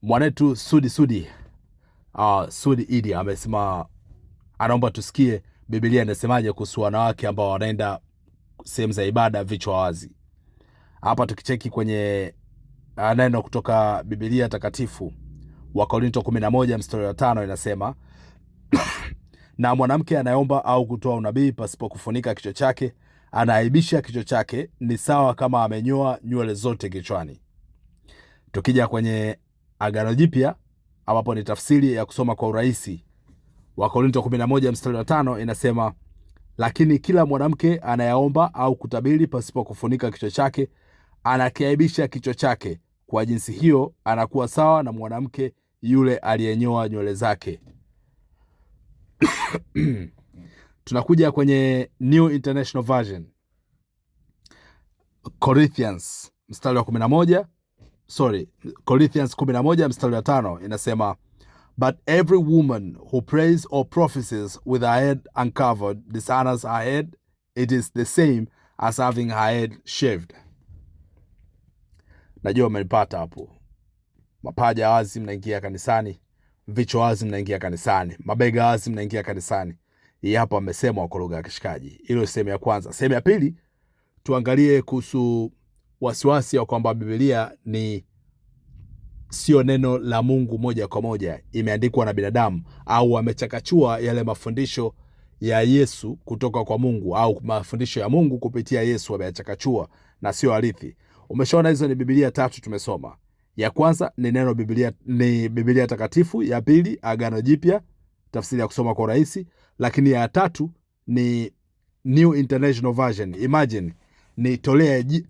Mwanetu Sudi Idi amesema anaomba tusikie Biblia inasemaje kuhusu wanawake ambao wanaenda sehemu za ibada vichwa wazi. Hapa tukicheki kwenye neno kutoka Biblia takatifu, Wakorintho 11 mstari wa 5 inasema na mwanamke anayeomba au kutoa unabii pasipo kufunika kichwa chake anaaibisha kichwa chake, ni sawa kama amenyoa nywele zote kichwani. Tukija kwenye Agano Jipya, ambapo ni tafsiri ya kusoma kwa urahisi, Wakorintho 11 mstari wa 5 inasema lakini kila mwanamke anayeomba au kutabiri pasipo kufunika kichwa chake anakiaibisha kichwa chake, kwa jinsi hiyo anakuwa sawa na mwanamke yule aliyenyoa nywele zake. Tunakuja kwenye New International Version, Corinthians 11 mstari wa 5 inasema but every woman who prays or prophesies with her head uncovered dishonors her head. It is the same as having her head shaved. Najua umenipata hapo. Mapaja wazi mnaingia kanisani, vichwa wazi mnaingia kanisani, mabega wazi mnaingia kanisani. Hii hapa amesemwa kwa lugha ya kishikaji. Hilo sehemu ya kwanza. Sehemu ya pili, tuangalie kuhusu wasiwasi wa kwamba Biblia ni sio neno la Mungu moja kwa moja, imeandikwa na binadamu, au amechakachua yale mafundisho ya Yesu kutoka kwa Mungu, au mafundisho ya Mungu kupitia Yesu ameyachakachua na sio hadithi. Umeshaona hizo ni Biblia tatu tumesoma. Ya kwanza ni neno Biblia takatifu, ya pili Agano Jipya, tafsiri ya kusoma kwa urahisi, lakini ya tatu ni New International Version. Imagine ni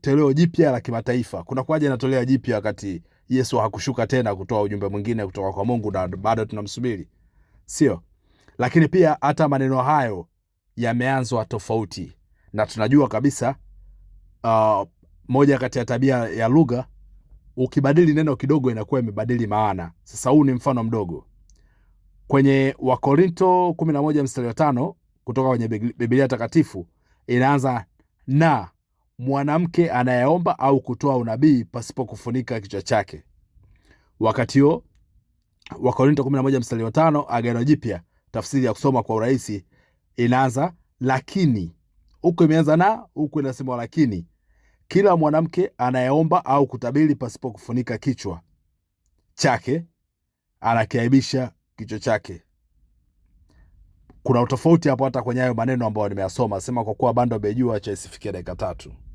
toleo jipya la kimataifa. Kuna kwaje na toleo jipya wakati Yesu hakushuka tena kutoa ujumbe mwingine kutoka kwa Mungu na bado tunamsubiri? Sio? Lakini pia hata maneno hayo yameanzwa tofauti, na tunajua kabisa moja kati ya tabia ya lugha, ukibadili neno kidogo inakuwa imebadili maana. Sasa huu ni mfano mdogo. Kwenye Wakorintho 11 mstari wa 5 kutoka kwenye Biblia takatifu inaanza na mwanamke anayeomba au kutoa unabii pasipo kufunika kichwa chake. Wakati huo Wakorintho 11 mstari wa 5 Agano Jipya, tafsiri ya kusoma kwa urahisi, inaanza lakini. Huko imeanza na, huko inasema lakini kila mwanamke anayeomba au kutabiri pasipo kufunika kichwa chake anakiaibisha kichwa chake. Kuna utofauti hapo hata kwenye hayo maneno ambayo nimeyasoma. Sema kwa kuwa bando bejua cha isifikia dakika 3.